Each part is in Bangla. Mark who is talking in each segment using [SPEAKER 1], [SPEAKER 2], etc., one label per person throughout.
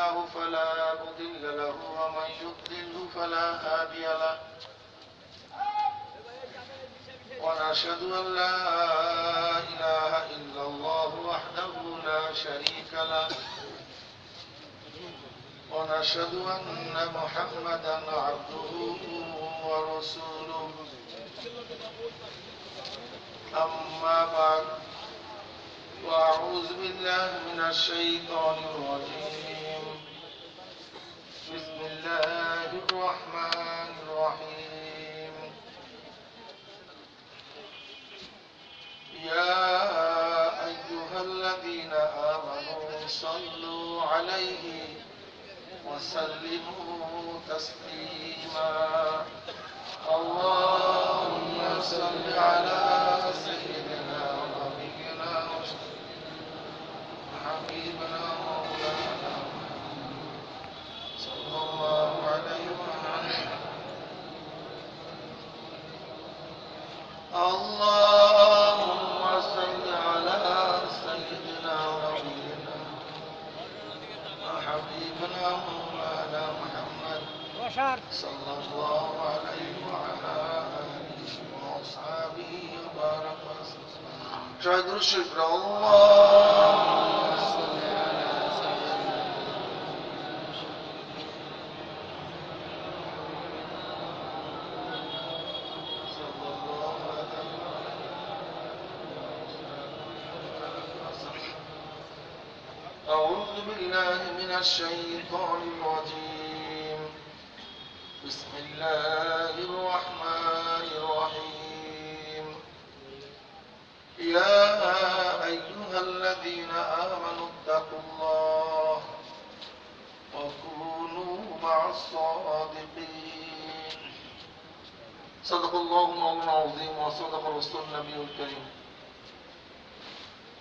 [SPEAKER 1] الله فلا مضل له ومن يضلل فلا هادي له ونشهد أن لا إله إلا الله وحده لا شريك له ونشهد أن محمدا عبده ورسوله أما بعد وأعوذ بالله من الشيطان الرجيم بسم الله الرحمن الرحيم يا أيها الذين آمنوا صلوا عليه وسلموا تسليما اللهم صل على سيدنا ونبينا وحبيبنا مولانا صلى الله عليه وسلم اللهم صل على سيدنا ونبينا وحبيبنا مولانا محمد صلى الله عليه وعلى آله وأصحابه وبارك وسلم شهد الشكر اللهم صل على سيدنا صلى الله عليه وسلم أعوذ بالله من الشيطان الرجيم بسم الله الرحمن الرحيم يا أيها الذين آمنوا اتقوا الله وكونوا مع الصادقين صدق الله مولانا العظيم وصدق رسول النبي الكريم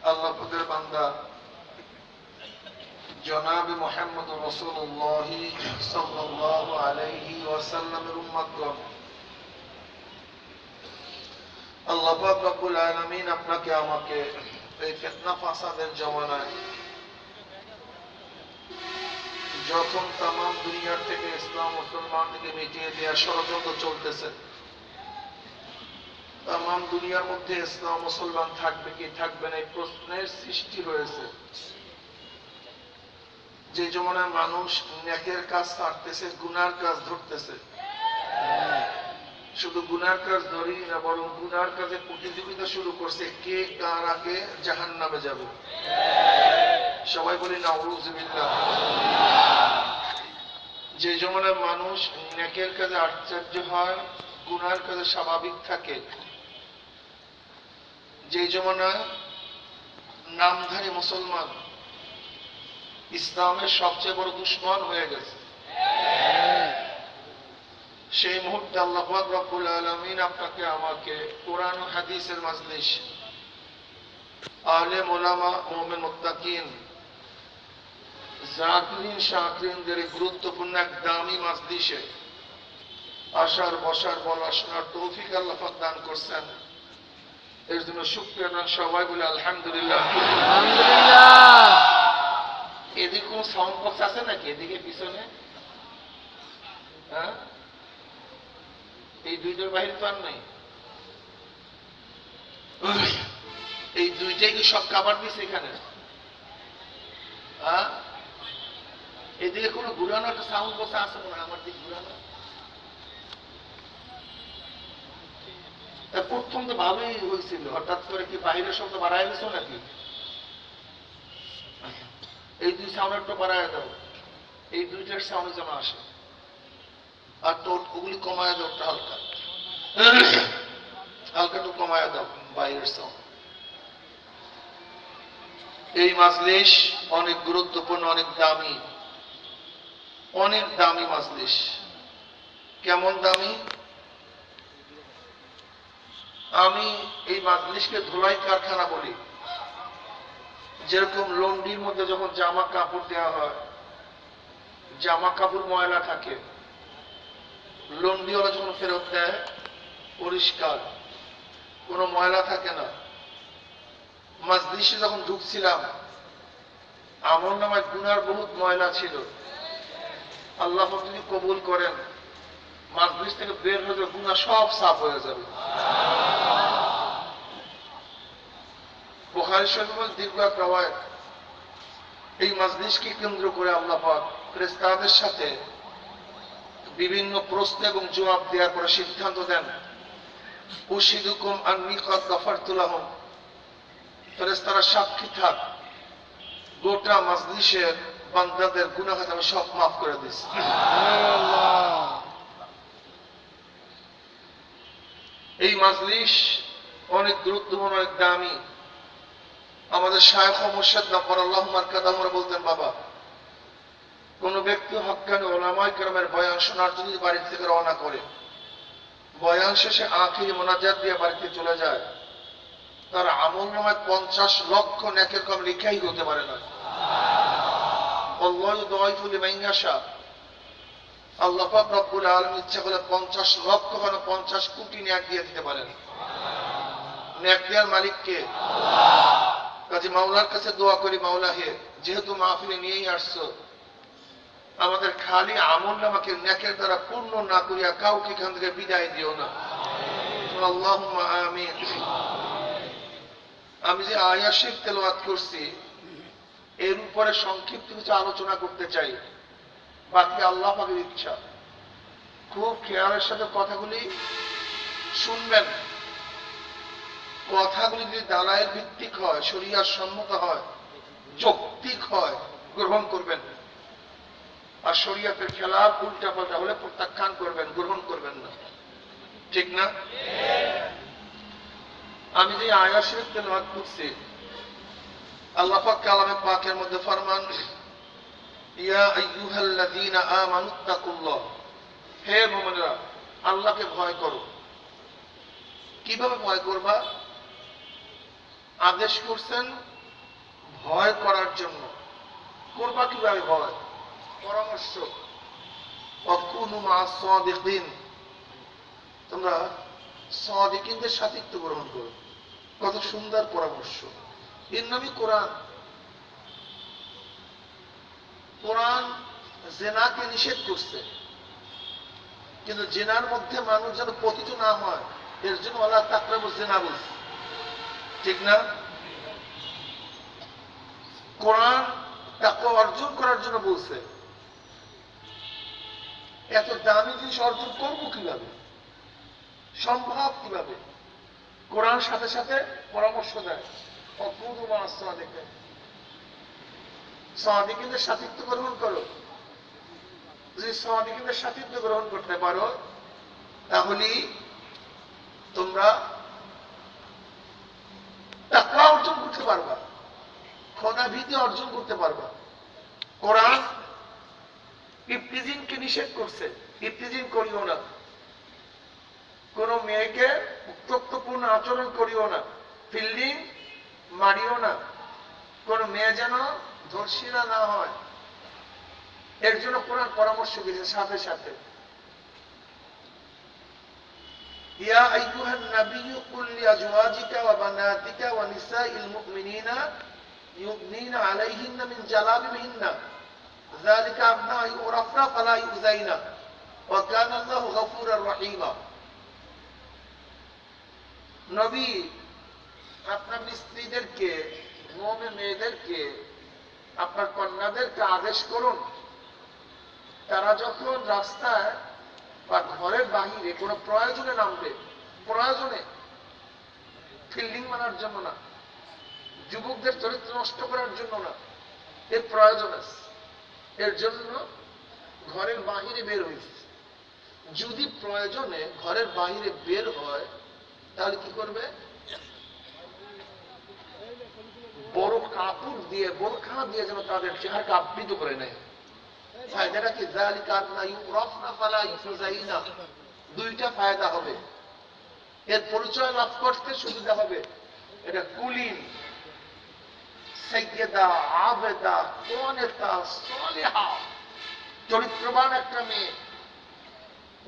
[SPEAKER 1] الله قدر بندا জনাব মুহাম্মদ রাসূলুল্লাহ সাল্লাল্লাহু আলাইহি ওয়াসাল্লামের উম্মতগণ আল্লাহ পাক রব্বুল আলামিন আপনাকে আমাকে এই ফিতনা ফাসাদের জমানায় যখন তাম দুনিয়ার থেকে ইসলাম মুসলমানদেরকে মিটিয়ে দেওয়ার ষড়যন্ত্র চলতেছে তাম দুনিয়ার মধ্যে ইসলাম মুসলমান থাকবে কি থাকবে না এই প্রশ্নের সৃষ্টি হয়েছে যে জমানায় মানুষ নেকের কাজ ছাড়তেছে গুনার কাজ ধরতেছে শুধু গুনার কাজ ধরি না বরং গুনার কাজে প্রতিযোগিতা শুরু করছে কে কার আগে জাহান্নামে যাবে সবাই বলি নাউযুবিল্লাহ যে জমানায় মানুষ নেকের কাজে আশ্চর্য হয় গুনার কাজে স্বাভাবিক থাকে যে জমানায় নামধারী মুসলমান ইসলামের সবচেয়ে বড় দুশমন হয়ে গেছে সেই মুহূর্তে আল্লাহ পাক রব্বুল আলামিন আপনাকে আমাকে কোরআন ও হাদিসের মাজলিস আলেম ওলামা মুমিন মুত্তাকিন জাকিরিন শাকিরিনদের গুরুত্বপূর্ণ এক দামি মাজলিসে আসার বসার বলা শোনার তৌফিক আল্লাহ পাক দান করছেন এর জন্য শুকরিয়া সবাই বলে আলহামদুলিল্লাহ আলহামদুলিল্লাহ এদিকে কোন সাউন্ড বক্স আছে নাকি এদিকে পিছনে হ্যাঁ এই দুইটার বাহির তো আর নাই এই দুইটাই কি সব কাভার দিছে এখানে হ্যাঁ এদিকে কোনো ঘুরানো একটা সাউন্ড বক্স আছে মনে আমার দিকে ঘুরানো প্রথম তো ভালোই হয়েছিল হঠাৎ করে কি বাইরের শব্দ বাড়াই গেছো নাকি এই দুই সাউন্ডটা বাড়ায় দাও এই দুইটার সাউন্ড যেন আসে আর তো ওগুলি কমায় দাও হালকা হালকা তো কমায় দাও বাইরের সাউন্ড এই মাজলিস অনেক গুরুত্বপূর্ণ অনেক দামি মাজলিস কেমন দামি আমি এই মাজলিসকে ধুলাই কারখানা বলি যেরকম লন্ডির মধ্যে যখন জামা কাপড় দেওয়া হয় জামা কাপড় ময়লা থাকে লন্ডিওয়ালা যখন ফেরত দেয় পরিষ্কার কোনো ময়লা থাকে না। মজলিসে যখন ঢুকছিলাম আমলনামায় গুনার বহুত ময়লা ছিল, আল্লাহ পাক যদি কবুল করেন মাজলিস থেকে বের হয়ে যাবে, গুনাহ সব সাফ হয়ে যাবে। বুখারী শরীফের দীর্ঘ এক রওয়ায়াত, এই মাজলিসকে কেন্দ্র করে আল্লাহ পাক ফেরেশতাদের সাথে বিভিন্ন প্রশ্ন এবং জবাব দেওয়ার পরে সিদ্ধান্ত দেন, উশহিদুকুম আন্নী ক্বাদ গাফারতু লাহুম, ফেরেশতারা সাক্ষী থাক, গোটা মাজলিসের বান্দাদের গুনাহ আমি সব মাফ করে দিয়েছি। এই মাজলিস অনেক গুরুত্বপূর্ণ, অনেক দামি। আমাদের শায়খ ও মুর্শিদ নব্বর আল্লাহু মারকাদাহুরা বলতেন, বাবা কোন ব্যক্তি হক্কানি উলামায়ে কেরামের বয়ান শোনার জন্য বাড়ি থেকে রওনা করে, বয়ান শেষে আখিরি মোনাজাত দিয়ে বাড়িতে চলে যায়, তার আমলনামায় 50 লক্ষ নেকের কম লেখাই হতে পারে না। আল্লাহু যুদাইফু লিমান ইয়াশা, আল্লাহ পাক রব্বুল আলামিন ইচ্ছা করলে 50 লক্ষ কেন 50 কোটি নেক দিয়ে দিতে পারেন। নেক দেওয়ার মালিক কে? আল্লাহ। কাজে মাওলার কাছে দোয়া করি, মাওলা হে, যেহেতু মাহফিলে নিয়েই আসছো, আমাদের খালি আমলনামাকে নেকের দ্বারা পূর্ণ না করিয়া কাউকে এখান থেকে বিদায় দিও না। আল্লাহুম্মা আমিন। আমি যে আয়াত শরীফ তেলাওয়াত করছি এর উপরে সংক্ষিপ্ত কিছু আলোচনা করতে চাই, বাকি আল্লাহ পাকের ইচ্ছা। খুব খেয়ালের সাথে কথাগুলি শুনবেন। কথাগুলি যদি দালায়ের ভিত্তিক হয়, শরিয়ার সম্মত হয়, যৌক্তিক হয়, গ্রহণ করবেন। আর শরিয়াতের খেলাফ উল্টা পাল্টা হলে প্রত্যাখ্যান করবেন, গ্রহণ করবেন না। ঠিক না? আমি যে আয়াত শরীফ তেলাওয়াত করছি, আল্লাহ পাক কালামে পাকের মধ্যে ফরমান, ইয়া আইয়ুহাল্লাযীনা আমানুত্তাকুল্লাহ, হে মুমিনরা আল্লাহকে ভয় করো। কিভাবে ভয় করবা? আদেশ করছেন ভয় করার জন্য। করবা কিভাবে ভয়? পরামর্শ, ওয়াকুনু মা'আস সাদিকিন, তোমরা সাদিকিনদের সাথিত্ব গ্রহণ করো। কত সুন্দর পরামর্শ। এর নামই কোরআন। কোরআন জিনাকে নিষেধ করছে, কিন্তু জিনার মধ্যে মানুষ যেন পতিত না হয় এর জন্য ওয়ালা তাকরাবুজ জিনা বলছে। ঠিক না? কোরআন তাকওয়া অর্জন করার জন্য বলছে। এত দামি জিনিস অর্জন করবো কিভাবে, সম্ভব কিভাবে? কোরআন সাথে সাথে পরামর্শ দেয়, ওয়াকুনু মা'আস সাদিকিন, সাদিকিনদের সাথিত্ব গ্রহণ করো। যদি সাদিকিনদের সাথিত্ব গ্রহণ করতে পারো তাহলে তোমরা তাকওয়া অর্জন করতে পারবা, খোদা ভীতি অর্জন করতে পারবা। কোরআন ইফতিজিনকে নিষেধ করছে, ইফতিজিন করিও না, কোন মেয়েকে উত্তক্তপূর্ণ আচরণ করিও না, ফিল্ডিং মারিও না, কোন মেয়ে যেন ধর্ষিতা না হয়, এর জন্য কোরআন পরামর্শ দিয়েছে সাথে সাথে। ইয়া আইয়ুহান নাবিয়্যু কুল লিআজওয়াজিকা ওয়া বানাতিকা ওয়া নিসাইল মুমিনিনা ইউদনিনা আলাইহিন্না মিন জালাবিবিহিন্না যালিকা আদনা ইউরাফনা ফালা ইউযাইনা ওয়া কানা আল্লাহু গফুরার রহিমা। নবী আপনার স্ত্রীদেরকে, মুমিন মেয়েদেরকে, আপনার কন্যাদেরকে আদেশ করুন, তারা যখন রাস্তায় বা ঘরের বাহিরে কোনো প্রয়োজনে নামবে, প্রয়োজনে, ফিল্ডিং মারার জন্য না, যুবকদের চরিত্র নষ্ট করার জন্য না, এর প্রয়োজন আছে, এর জন্য ঘরের বাহিরে বের হয়েছে। যদি প্রয়োজনে ঘরের বাহিরে বের হয় তাহলে কি করবে? বড় কাপড় দিয়ে, বোরখা দিয়ে যেন তাদের চেহারাকে আবৃত করে নেয়। ফায়দাটা কি? যালিকা আদনা ইউরাফনা ফালা ইউযাইনা, দুইটা ফায়দা হবে। এর পরিচয় লাভ করতে সুবিধা হবে। এটা কুলিন, সাইয়্যিদা, আবেদা, কোনেতা, সালিহা, চরিত্রবান একটা মেয়ে।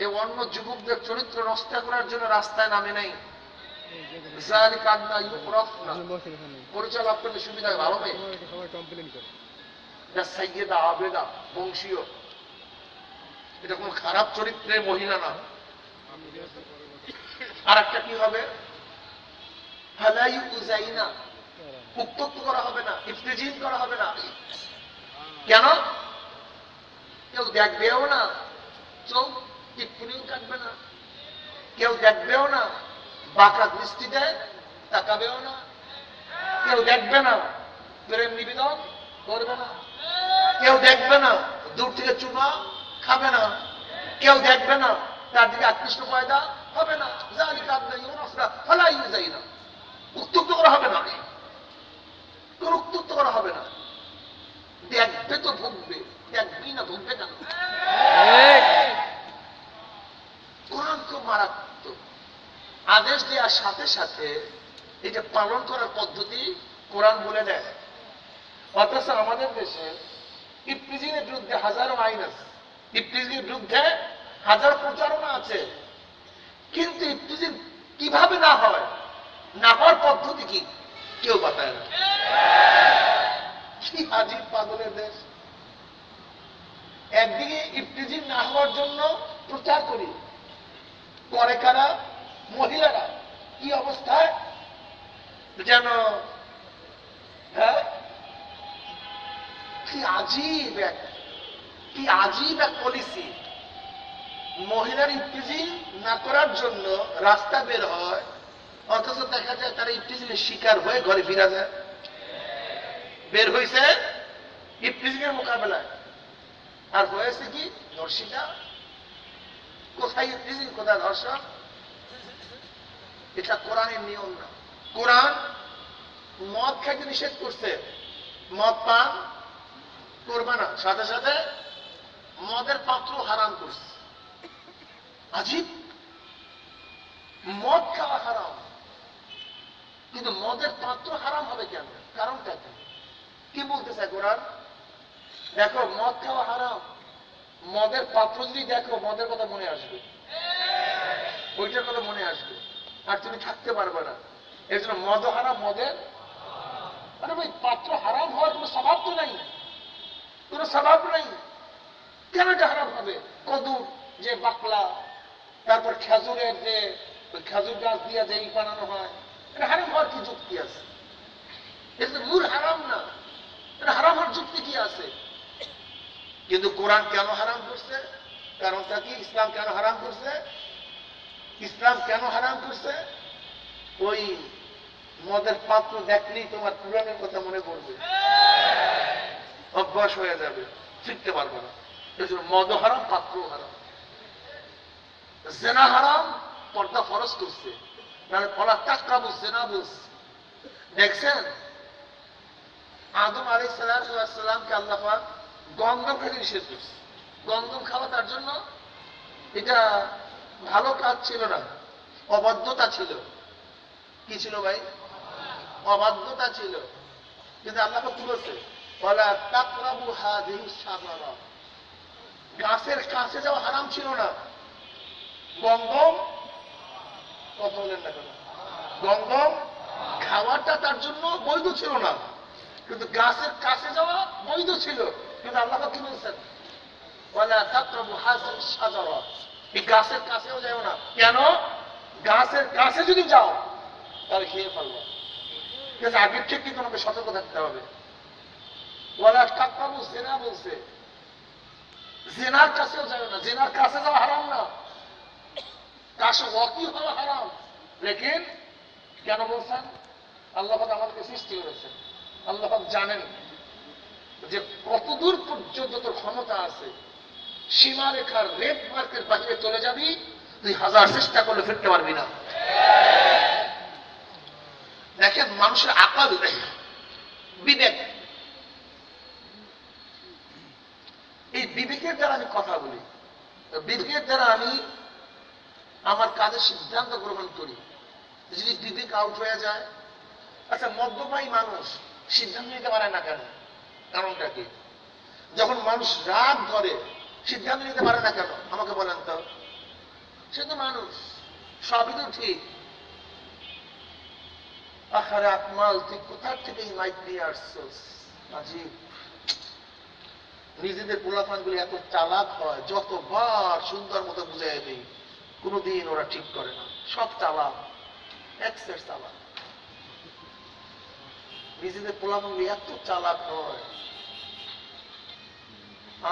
[SPEAKER 1] এই অন্য যুবকদের চরিত্র নষ্ট করার জন্য রাস্তায় নামে নাই। যালিকা আদনা ইউরাফনা, পরিচয় লাভ করতে সুবিধা হবে। ভালো মেয়ে, সাইয়েদা আবেদা বংশীয়, এটা কোন খারাপ চরিত্রের মহিলা না। আর একটা কি হবে, হালাই উজাইনা, উত্তপ্ত করা হবে না, ইফতিজিন করা হবে না। কেন? কেউ দেখবেও না, চোখ টিপ্পনিও কাটবে না, কেউ দেখবেও না, বাঁকা দৃষ্টিতে তাকাবেও না, কেউ দেখবে না, প্রেম নিবেদন করবে না, কেউ দেখবে না, দূর থেকে চুমা খাবে না, কেউ দেখবে না, তার দিকে আকৃষ্ট পয়দা হবে না। উত্তপ্ত করা হবে না, কোন উত্তপ্ত করা হবে না। দেখবে তো ভুগবে, দেখবি না ভুগবে কেন? কোরআন খুব মারাত্মক। আদেশ দেওয়ার সাথে সাথে এটা পালন করার পদ্ধতি কোরআন বলে দেয়। অথচ আমাদের দেশে ইফতিজিনের বিরুদ্ধে হাজারো আইন আছে, ইফতিজিনের বিরুদ্ধে হাজার প্রচারণা আছে, কিন্তু ইফতিজিন কিভাবে না হয়, না হওয়ার পদ্ধতি কি কেউ বাতায় না। কি আজীব পাগলের দেশ। একদিকে ইফতিজিন না হওয়ার জন্য প্রচার করি, করে কারা? মহিলারা। কি অবস্থায় যেন, হ্যাঁ, কি আজীব এক পলিসি। মহিলার ইফতিজিন না করার জন্য রাস্তা বের হয়, অথচ দেখা যায় তারা ইফতিজিনের শিকার হয়ে ঘরে ফিরা যায়। বের হয়েছে ইফতিজিনের মোকাবেলায়, আর হয়েছে কি ধর্ষিতা। কোথায় ইফতিজিন, কোথায় ধর্ষণ? এটা কোরআনের নিয়ম না। কোরআন মদ খাইতে নিষেধ করছে, মদ পান করবে না, সাথে সাথে মদের পাত্র হারাম করছে। আজীব, মদ খাওয়া হারাম, কিন্তু মদের পাত্র হারাম হবে কেন? কারণটা কেন? কি বলতে চায় কোরআন? দেখো, মদ খাওয়া হারাম, মদের পাত্র যদি দেখো, মদের কথা মনে আসবে, ওইটার কথা মনে আসবে, আর তুমি থাকতে পারবে না। এর জন্য মদ হারাম, মদের, আরে ভাই, পাত্র হারাম হওয়ার কোনো স্বভাব তো নাই, কোনো স্বভাব নাই। কেন এটা হারাম হবে? কদুর যে বাকলা, তারপর খেজুরের যে খেজুর গাছ দিয়ে যে বানানো হয়, এটা হারাম হওয়ার কি যুক্তি আছে? এটা মূল হারাম না, এটা হারাম হওয়ার যুক্তি কি আছে? কিন্তু কোরআন কেন হারাম করছে? কারণটা কি? ইসলাম কেন হারাম করছে? ইসলাম কেন হারাম করছে? ওই মদের পাত্র দেখলেই তোমার পুরাণের কথা মনে পড়বে, অভ্যাস হয়ে যাবে, শিখতে পারবে না। মদ হারাম, পাত্র হারাম। জেনা হারাম, পর্দা ফরজ করছে, নাহলে ফলা তাকরাবু জেনা বলছে। দেখছেন, আদম আলাইহিস সালামকে আল্লাহ পাক গন্ধম খেতে নিষেধ করছে। গন্ধম খাওয়া তার জন্য এটা ভালো কাজ ছিল না, অবাধ্যতা ছিল। কি ছিল ভাই? অবাধ্যতা ছিল। কিন্তু আল্লাহ পাক বলেছে, ওয়ালা তাকরাবু হাযিহি শাজারা, গাছের কাছে যাওয়া হারাম ছিল না। গন্ধম, কথা বলেন না কেন? গন্ধম খাওয়াটা তার জন্য বৈধ ছিল না, কিন্তু গাছের কাছে যাওয়া বৈধ ছিল। কিন্তু আল্লাহ কি বলছেন? ওয়ালা তাকরাবু হাযিহি শাজারা, এই গাছের কাছেও যাও না। কেন? গাছের কাছে যদি যাও তাহলে খেয়ে ফেলবো। ঠিক আছে, আগের থেকে তোমাকে সতর্ক থাকতে হবে। ওয়ালা তাকরাবু জিনা বলছে, জিনার কাছেও যাও না। জিনার কাছে যাওয়া হারাম না, কাছে ওয়াকি হওয়া হারাম। লেকিন কেন বলছেন? আল্লাহ পাক আমাদেরকে সৃষ্টি করেছেন, আল্লাহ পাক জানেন যে কতদূর পর্যন্ত তোর ক্ষমতা আছে। সীমারেখার রেড মার্কের বাইরে চলে যাবি, তুই হাজার চেষ্টা করলে ফিরতে পারবি না। দেখেন, মানুষের আকল, বিবেক, এই বিবেকের দ্বারা আমি কথা বলি, বিবেকের দ্বারা আমি আমার কাজের সিদ্ধান্ত গ্রহণ করি। যদি বিবেক আউট হয়ে যায়, আচ্ছা, মদ্যপায়ী মানুষ সিদ্ধান্ত নিতে পারে না কেন? কারণটা কি? যখন মানুষ রাগ ধরে সিদ্ধান্ত নিতে পারে না কেন? আমাকে বলেন তো। সে তো মানুষ, সবই তো ঠিক। আখারে আকমাল, তুই কোথা থেকে এই মাইক নিয়ে আসছিস? আজীব। নিজেদের পোলাপানগুলি এত চালাক হয়, যতবার সুন্দর মতো বুঝাই দেই কোনোদিন ওরা ঠিক করে না। সব চালাক, এক্সের চালাক। নিজেদের পোলাপানগুলি এত চালাক হয়,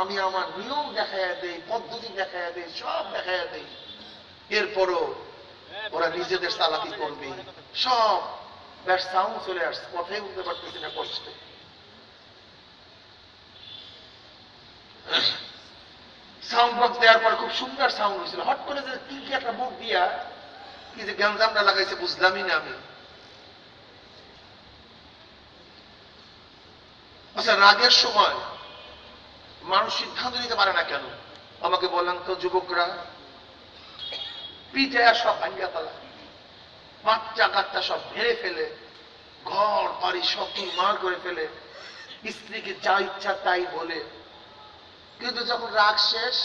[SPEAKER 1] আমি আমার নিয়ম দেখাইয়া দেই, পদ্ধতি দেখাইয়া দেই, সব দেখাইয়া দেই, এরপরও ওরা নিজেদের চালাকি করবে। সব ব্যাস সাউন্ড চলে আসছে, কথাই বলতে পারতেছি না কষ্টে। সাউন্ড বক্স দেওয়ার পর খুব সুন্দর সাউন্ড হয়েছিল, হট করে যে কি একটা মুখ দিয়া কি যে গ্যাঞ্জামটা লাগাইছে বুঝলামই না আমি। আচ্ছা, রাগের সময় মানুষ সিদ্ধান্ত নিতে পারে না কেন? আমাকে বলেন তো যুবকরা। পিঠে সব ভাঙ্গা ফেলা, বাচ্চা কাচ্চা সব ভেড়ে ফেলে, ঘর বাড়ি সব মার করে ফেলে, স্ত্রীকে যা ইচ্ছা তাই বলে। কিন্তু যখন রাগ শেষ,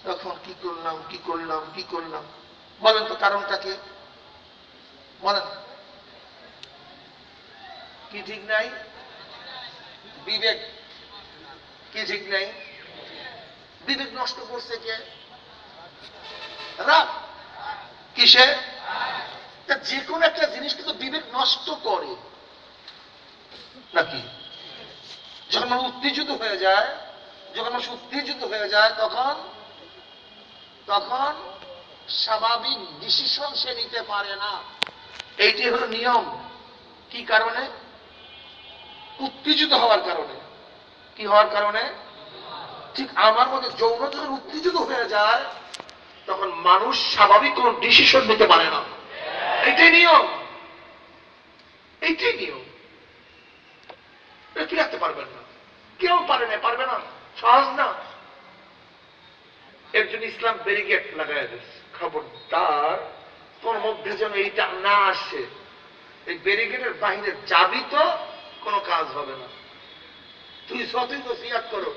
[SPEAKER 1] তখন কি করলাম কি করলাম কি করলাম? বলেন তো কারণটা কি? বলেন কি ঠিক নাই? বিবেক কি ঠিক নাই? বিবেক নষ্ট করছে কে? রাগ। কিসে? যে কোনো একটা জিনিস কিন্তু বিবেক নষ্ট করে নাকি? যখন মানুষ উত্তেজিত হয়ে যায়, তখন স্বাভাবিক ডিসিশন সে নিতে পারে না। এইটি হলো নিয়ম। কি কারণে? উত্তেজিত হওয়ার কারণে। কি হওয়ার কারণে? ঠিক আমার মধ্যে যৌন যখন উত্তেজিত হয়ে যায়, তখন মানুষ স্বাভাবিক কোন ডিসিশন নিতে পারে না। এইটাই নিয়ম, এইটাই নিয়ম। কি রাখতে পারবেন না, কেউ পারে না, পারবে না, সহজ না। একজন ইসলাম ব্যারিকেড লাগাই দিচ্ছে, খবরদার তোর মধ্যে যেন এইটা না আসে। এই ব্যারিকেডের বাহিরে যাবি তো কোনো কাজ হবে না। তুই যতই নসিহাত করো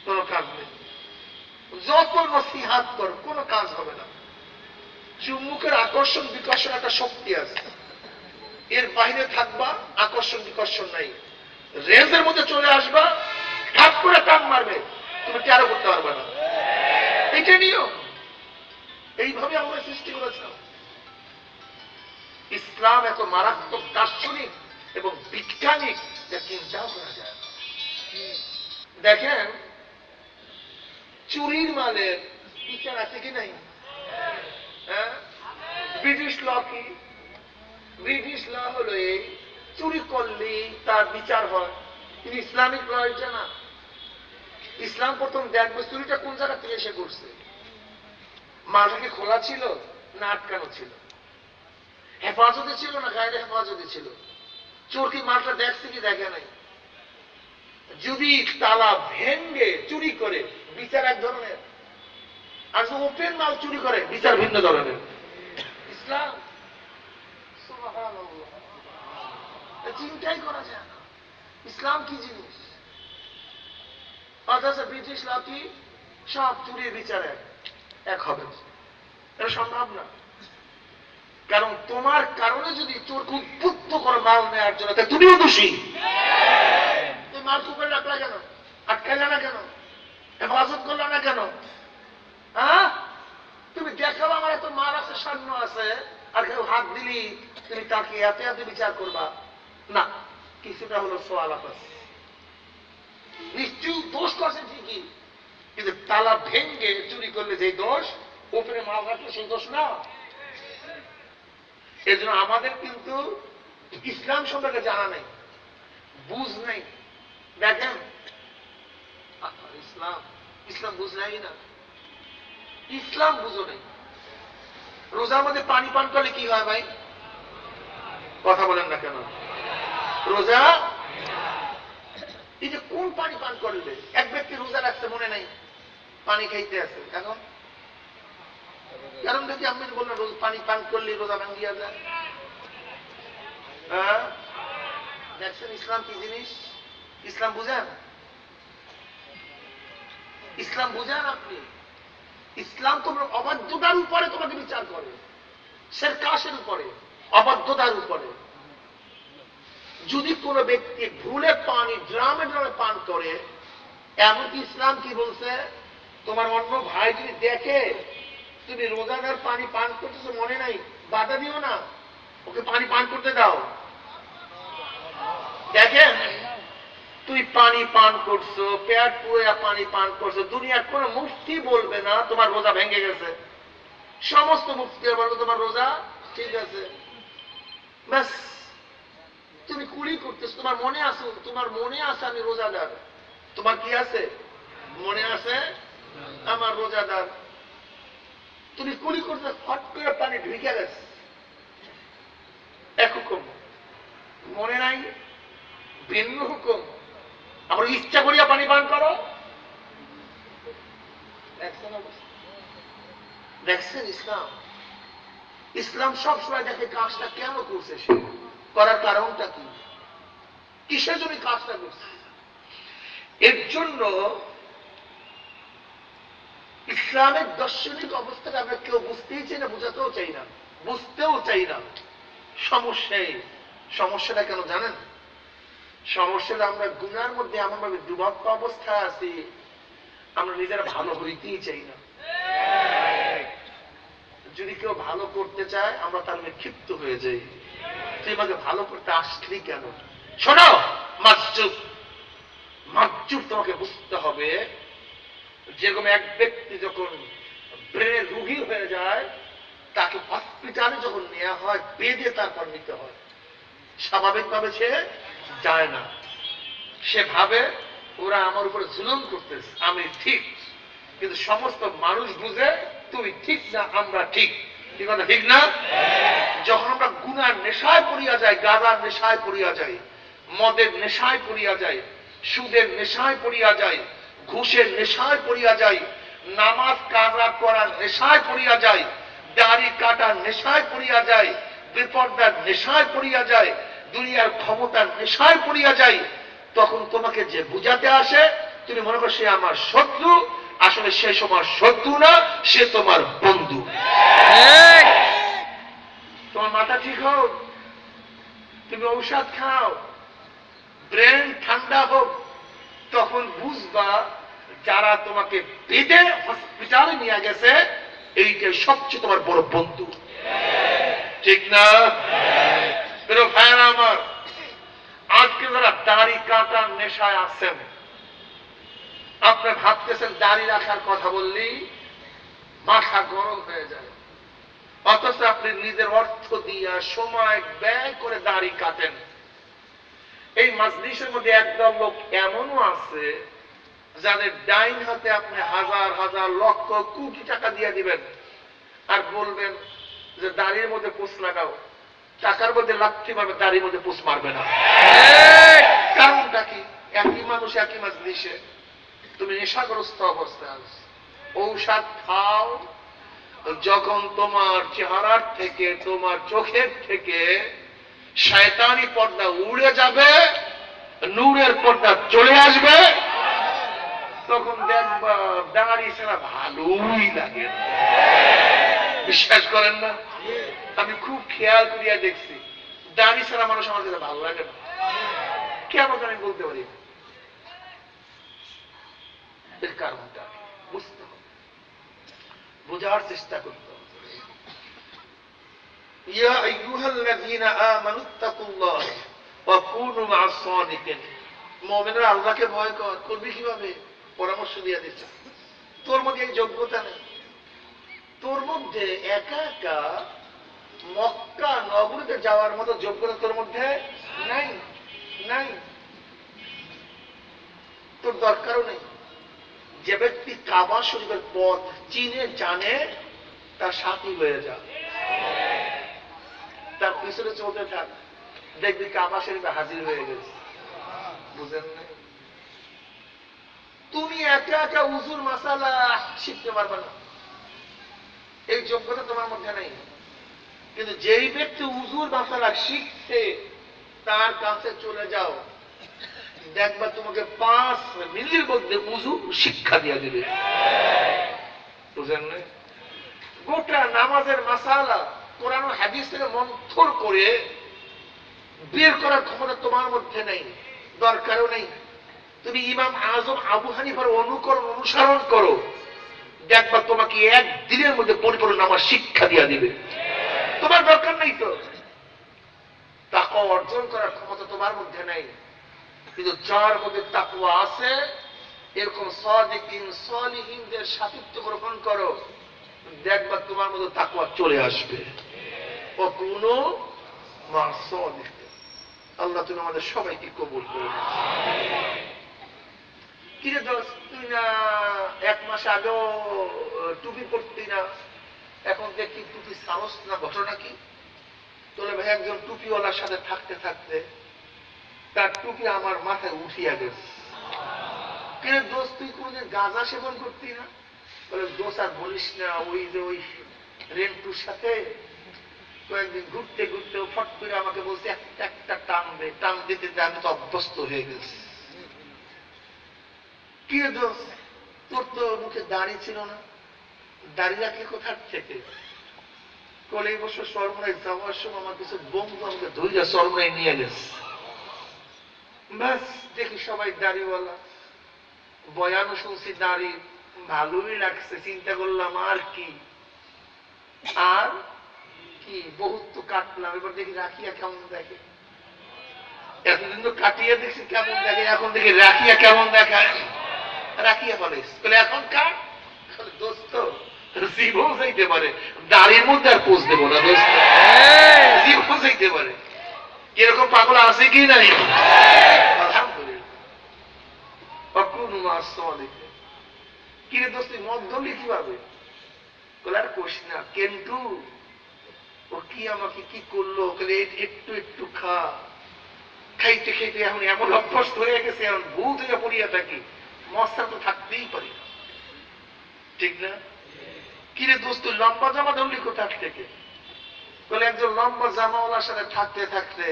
[SPEAKER 1] কোনো কাজ নেই, যত নসিহাত করো কোনো কাজ হবে না। চুম্বুকের আকর্ষণ বিকর্ষণ একটা শক্তি আছে, এর বাইরে থাকবা আকর্ষণ বিকর্ষণ নাই, রেঞ্জের মধ্যে চলে আসবা, ঠাপ করে টান মারবে, তুমি টেরো করতে পারবে না। এটা নিয়ম, এইভাবে আমরা সৃষ্টি করেছিলাম। ইসলাম এত মারাত্মক দার্শনিক এবং বিজ্ঞানিক যা চিন্তাও করা যায়। দেখেন চুরির মালের বিচার আছে কি নাই? ব্রিটিশ ল কি? ব্রিটিশ ল হলো এই, চুরি করলে তার বিচার হয়। কিন্তু ইসলামিক ল এটা না। ইসলাম প্রথম দেখবে চুরিটা কোন জায়গা থেকে এসে করছে, মালটা কি খোলা ছিল না আটকানো ছিল, হেফাজতে ছিল না গায়ে হেফাজতে ছিল, চোর কি মালটা দেখছে কি দেখে নাই। যদি তালা ভেঙ্গে চুরি করে বিচার এক ধরনের, আর যদি ওপেন মাল চুরি করে বিচার ভিন্ন ধরনের। ইসলাম চিন্তাই করা যায় না ইসলাম কি জিনিস। অথচ ব্রিটিশ ল কি? সব চুরির বিচার এক হবে, এটা সম্ভব না। কারণ তোমার কারণে যদি চোরকে উদ্বুদ্ধ করো মাল নেওয়ার জন্য, তাই তুমিও দোষী। তুমি মাল চুপে রাখলা কেন? আটকাইলা না কেন? হেফাজত করলা না কেন? তুমি দেখাবো আমার এত মাল আছে, স্বর্ণ আছে, আর কেউ হাত দিলি তুমি তাকে এত এত বিচার করবা না। কিছুটা হলো সোয়াল আছে, নিশ্চয়ই দোষ করছে ঠিকই, কিন্তু তালা ভেঙ্গে চুরি করলে যে দোষ, ওপরে মাল রাখলে সেই দোষ না। এই জন্য আমাদের কিন্তু ইসলাম সম্পর্কে জানা নেই, বুঝ নেই। দেখেন ইসলাম ইসলাম বুঝলাই না, ইসলাম বুঝো নেই। রোজার মধ্যে পানি পান করলে কি হয় ভাই? কথা বলেন না কেন? রোজা এই যে কোন পানি পান করলে? এক ব্যক্তি রোজা রাখতে মনে নাই, পানি খাইতে আছে, এখন কারণ দেখি আপনি বললেন রোজ পানি পান করলে রোজা ভাঙ্গিয়া যায়। দেখছেন ইসলাম কি জিনিস? ইসলাম বুঝেন? ইসলাম বুঝেন আপনি? ইসলাম তোমার অবাধ্যতার উপরে তোমাকে বিচার করে, শিরক উপরে, অবাধ্যতার উপরে।
[SPEAKER 2] যদি কোনো ব্যক্তি ভুলে পানি ড্রামে ড্রামে পান করে, এমনকি ইসলাম কি বলছে, তোমার অন্য ভাই যদি দেখে তুমি রোজাদার পানি পান করতেছো, মনে নাই, বাধা দিও না, ওকে পানি পান করতে দাও। দেখেন তুই পানি পান করছো, পেট পুরে পানি পান করছো, দুনিয়ার কোন মুফতি বলবে না তোমার রোজা ভেঙে গেছে। সমস্ত মুফতি বলবে তোমার রোজা ঠিক আছে। ব্যাস, তুমি কুলি করতেছো, তোমার মনে আছে, তোমার মনে আছে আমি রোজাদার, তোমার কি আছে মনে আছে আমার রোজাদার, তুমি কুলি করতে ফট করে পানি ঢুকে গেছে, এক হুকুম, মনে নাই ভিন্ন হুকুম, আমরা ইচ্ছা করিয়া পানি পান করো। দেখছেন ইসলাম, ইসলাম সবসময় দেখে কাজটা কেন করছে, সে করার কারণটা কি, কিসের জন্য কাজটা করছে। এর জন্য ইসলামের দার্শনিক অবস্থাটা আমরা কেউ বুঝতেই চাই না, বুঝাতেও চাই না, বুঝতেও চাই না। সমস্যাটা কেন জানেন? সমস্যাটা আমরা গুনার মধ্যে এমন ভাবে ডুবাক্ত অবস্থায় আছি, আমরা নিজেরা ভালো হইতেই চাই না। যদি কেউ ভালো করতে চায় আমরা তার মধ্যে ক্ষিপ্ত হয়ে যাই, তুই আমাকে ভালো করতে আসলি কেন। শোনো মাসজুব, মাসজুব তোমাকে বুঝতে হবে, যেরকম এক ব্যক্তি যখন ব্রেনের রোগী হয়ে যায় তাকে হসপিটালে যখন নেওয়া হয় বেঁধে তারপর নিতে হয়, স্বাভাবিকভাবে সে যায় না, সে ভাবে ওরা আমার উপরে জুলুম করতেছে, আমি ঠিক, কিন্তু সমস্ত মানুষ বুঝে তুমি ঠিক না আমরা ঠিক, কি কথা ঠিক না? যখন আমরা গুনার নেশায় পড়িয়া যাই, গাঁজার নেশায় পড়িয়া যাই, মদের নেশায় পড়িয়া যাই, সুদের নেশায় পড়িয়া যাই, ঘুষের নেশায় পড়িয়া যাই, নামাজ কাজা করার নেশায় পড়িয়া যাই, দাড়ি কাটার নেশায় পড়িয়া যায়, বেপরদার নেশায় পড়িয়া যায়, দুনিয়ার ক্ষমতার নেশায় পড়িয়া যায়, তখন তোমাকে যে বুঝাতে আসে তুমি মনে করো সে আমার শত্রু, আসলে সে তোমার শত্রু না, সে তোমার বন্ধু। তোমার মাথা ঠিক হোক, তুমি ঔষধ খাও, ব্রেন ঠান্ডা হোক, তখন বুঝবা যারা তোমাকে বেঁধে হসপিটালে নিয়ে গেছে এইটাই সবচেয়ে তোমার বড় বন্ধু, ঠিক না? ভাইরা আমার, আজকে যারা দাড়ি কাটার নেশায় আছেন, আপনি ভাবতেছেন দাড়ি রাখার কথা বললেই মাথা গরম হয়ে যায়, অথচ আপনি নিজের অর্থ দিয়া সময় ব্যয় করে দাড়ি কাটেন। এই মাজলিসের মধ্যে একদল লোক এমনও আছে যাদের ডাইন হাতে আপনি হাজার হাজার লক্ষ কোটি টাকা দিয়ে দিবেন আর বলবেন যে দাড়ির মধ্যে পোষ লাগাও, টাকার মধ্যে লাথি মারবে, দাড়ির মধ্যে পোষ মারবে না। কারণটা কি? একই মানুষ একই মাজলিসে, তুমি নেশাগ্রস্ত অবস্থায় আছো, ঔষধ খাও, যখন তোমার চেহারার থেকে তোমার চোখের থেকে শয়তানি পর্দা উড়ে যাবে, নূরের পর্দা চলে আসবে, তখন দেখবা দাঁড়ি ছাড়া ভালোই লাগে। বিশ্বাস করেন না? আমি খুব খেয়াল করিয়া দেখছি দাঁড়ি ছাড়া মানুষ আমার কাছে ভালো লাগে না, কেন আমি বলতে পারি, এর কারণটা বুঝতে হবে, বোঝার চেষ্টা করতে হবে। ইয়া আইয়ুহাল্লাযীনা আমানুত্তাকুল্লাহ ওয়া কুনু মা'আস সাদিকিন, মুমিনরা আল্লাহকে ভয় করবি কিভাবে? পরামর্শ দিয়ে দিচ্ছে, তোর মধ্যে এই যোগ্যতা নেই, তোর মধ্যে একা একা মক্কা নগরীতে যাওয়ার মতো যোগ্যতা তোর মধ্যে নাই, নাই, তোর দরকারও নেই। যে ব্যক্তি কাবা শরীফের পথ চিনে জানে তার সাথী হয়ে যা, তার পিছনে চলতে থাক, দেখবি কাবা শরীফে হাজির হয়ে গেছে। বুঝেন না? তুমি একা একা উজুর মাসালা শিখতে পারবে না, এই যোগ্যতা তোমার মধ্যে নেই। কিন্তু যেই ব্যক্তি উজুর মাসালা শিখছে তার কাছে চলে যাও, দেখবা তোমাকে 5 মিনিটের মধ্যে উজু শিক্ষা দিয়ে দিবে। বুঝেন না? গোটা নামাজের মাসালা কোরআন ও হাদিস থেকে মন্থর করে বের করার ক্ষমতা তোমার মধ্যে নেই, দরকারও নেই। তুমি ইমাম আজম আবু হানিফার অনুসরণ করো, দেখবা তোমাকে একদিনের মধ্যে পরিপূর্ণ নামাজ শিক্ষা দিয়া দিবে। তোমার দরকার নেই তো, তাকওয়া অর্জন করার ক্ষমতা তোমার মধ্যে নেই। কিন্তু যার মধ্যে তাকওয়া আছে, এরকম সাদিকিন সালিহিনদের সাথিত্ব গ্রহণ করো, দেখবা তোমার মধ্যে তাকওয়া চলে আসবে। ও কোনো মাসাদিক, আল্লাহ তুমি আমাদের সবাইকে কবুল করো। কিরে দোস্ত, তুই না 1 মাস আগেও টুপি পরতি না, এখন দেখি টুপি সাহস না, ঘটনা কি? তোলে ভাই, একজন টুপিওয়ালার সাথে থাকতে থাকতে তার টুপি আমার মাথায় উঠিয়া গেছে। কিরে দোস্ত, তুই কোনদিন গাঁজা সেবন করতি না? বলে দোস্ত আর বলিস না, ওই যে ওই রেন্টুর সাথে কয়েকদিন ঘুরতে ঘুরতে ফট করে আমাকে বলছে একটা টান দে, টান দিতে আমি তো অভ্যস্ত হয়ে গেছি। কি দোষ, তোর তো মুখে দাড়ি ছিল না, দাড়ি রাখলে কোথার থেকে? কলে এই বছর সরমরাই যাওয়ার সময় আমার কিছু বন্ধু আমাকে ধৈর্য সরমরাই নিয়ে গেছে। ব্যাস দেখি সবাই দাড়িওয়ালা, বয়ানও শুনছি দাড়ি, ভালোই লাগছে, চিন্তা করলাম আর কি বহুত তো কাটলাম, এবার দেখি রাখিয়া কেমন দেখে। এতদিন তো কাটিয়ে দেখছি কেমন দেখে, এখন দেখি রাখিয়া কেমন দেখায়। রাখিয়া বলে এখন কাট, দোস্ত জীবন যাইতে পারে, দাড়ির মধ্যে আর পোষ দেবো না দোস্ত, জীবন যাইতে পারে। এরকম পাগল আছে কি নাই? আলহামদুলিল্লাহ। কিরে দোস্ত, মদ ধরলি কিভাবে? আর কোশ না, কিন্তু ও কি আমাকে কি করলো, একটু একটু খাইতে খাইতে এখন এমন অভ্যস্ত হয়ে গেছে, এখন ভূত হয়ে পড়িয়া থাকি, মশা তো থাকতেই পারি না, ঠিক না? কিরে দোস্ত, লম্বা জামা ধরলি কোথার থেকে? বলে একজন লম্বা জামাওয়ালার সাথে থাকতে থাকতে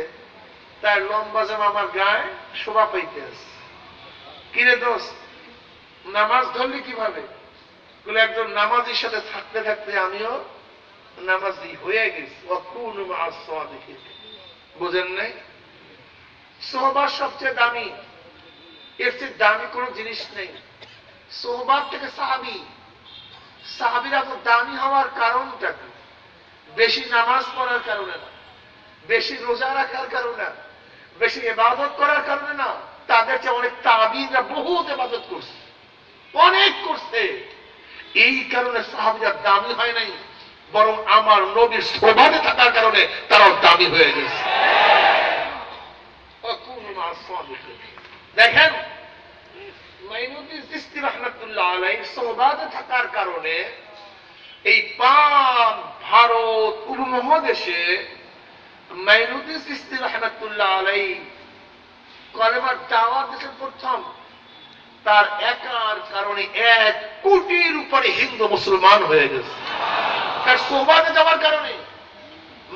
[SPEAKER 2] তার লম্বা জামা আমার গায়ে শোভা পাইতে আছে। কিরে দোস্ত, নামাজ ধরলি কিভাবে? বলে একজন নামাজির সাথে থাকতে থাকতে আমিও নামাজি হয়ে গেছি। বুঝেন নাই? সোহবাত সবচেয়ে দামি, এর চেয়ে দামি কোন জিনিস নেই। সোহবাত থেকে সাহাবীরা তো দামি হওয়ার কারণটা কি? বেশি নামাজ পড়ার কারণে না, বেশি রোজা রাখার কারণে না, বেশি ইবাদত করার কারণে না, তাদের চেয়ে অনেক তাবিঈনরা বহুত ইবাদত করছে, অনেক করছে। এই কারণে সাহাবীরা দামি হয় নাই, বরং আমার নবীর সোহবাতে থাকার কারণে তারাও দামি হয়ে গেছে। দেখেন, মাইনুদ্দিন চিশতি রাহমাতুল্লাহ আলাইহি সোহবাতে থাকার কারণে এই পাক ভারত উপমহাদেশে মাইনুদ্দিন চিশতি রাহমাতুল্লাহ আলাইহি কলেমার দাওয়াত দিয়েছেন প্রথম। তার একার কারণে 1 কোটির উপরে হিন্দু মুসলমান হয়ে গেছে, তার সোহবাতে যাওয়ার কারণে।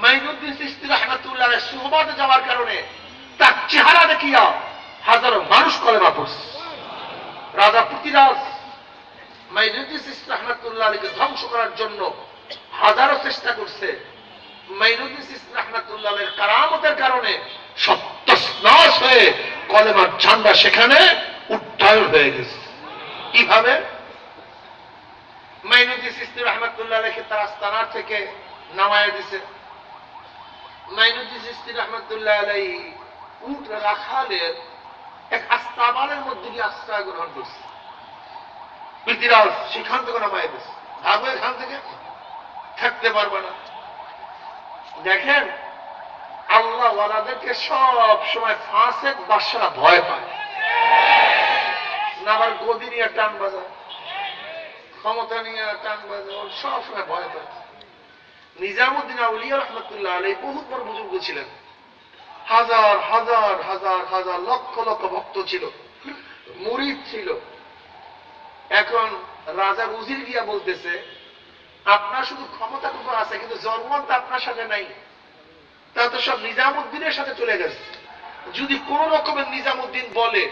[SPEAKER 2] মাইনুদ্দিন চিশতি রাহমাতুল্লাহ আলাইহি সোহবাতে যাওয়ার কারণে তার চেহারা দেখিয়া হাজারো মানুষ কলেমা পড়ছে। রাজা পৃথ্বীরাজ মাইনুদ্দিন চিশতি রাহমাতুল্লাহ আলাইহিকে ধ্বংস করার জন্য হাজারো চেষ্টা করছে। মাইনুদ্দিন চিশতি রাহমাতুল্লাহ আলাইহির কারামতের কারণে সত্যনাশ হয়ে কলেমার ঝান্ডা সেখানে উত্থায়ন হয়ে গেছে। কিভাবে? মাইনুদ্দিন চিশতি রাহমাতুল্লাহ আলাইহি তার আস্তানা থেকে নামায় দিছে। মাইনুদ্দিন চিশতি রাহমাতুল্লাহ আলাইহি উট রাখালের এক আস্তাবালের মধ্যে দিয়ে আশ্রয় গ্রহণ করছে। পৃথ্বীরাজ সেখান থেকে নামায় দিছে, ভাবো এখান থেকে থাকতে পারবে না। দেখেন, আল্লাহ ওয়ালাদেরকে সব সময় ফাসেক বাদশারা ভয় পায় না, আবার গদি নিয়ে টান বাজায়, ক্ষমতা নিয়ে টান বাজায়, সব সময় ভয় পায়। নিজামুদ্দিন আউলিয়া রহমতুল্লাহ আলাইহি বহুত বড় বুজুর্গ ছিলেন, হাজার হাজার হাজার হাজার লক্ষ লক্ষ ভক্ত ছিল, মুরিদ ছিল। এখন রাজার উজির গিয়া বলতেছে, আপনার শুধু ক্ষমতাটুকু আছে, কিন্তু জনগণ তো আপনার সাথে নাই, তা তো সব নিজামুদ্দিনের সাথে চলে গেছে। যদি কোন রকমের নিজামুদ্দিন বলে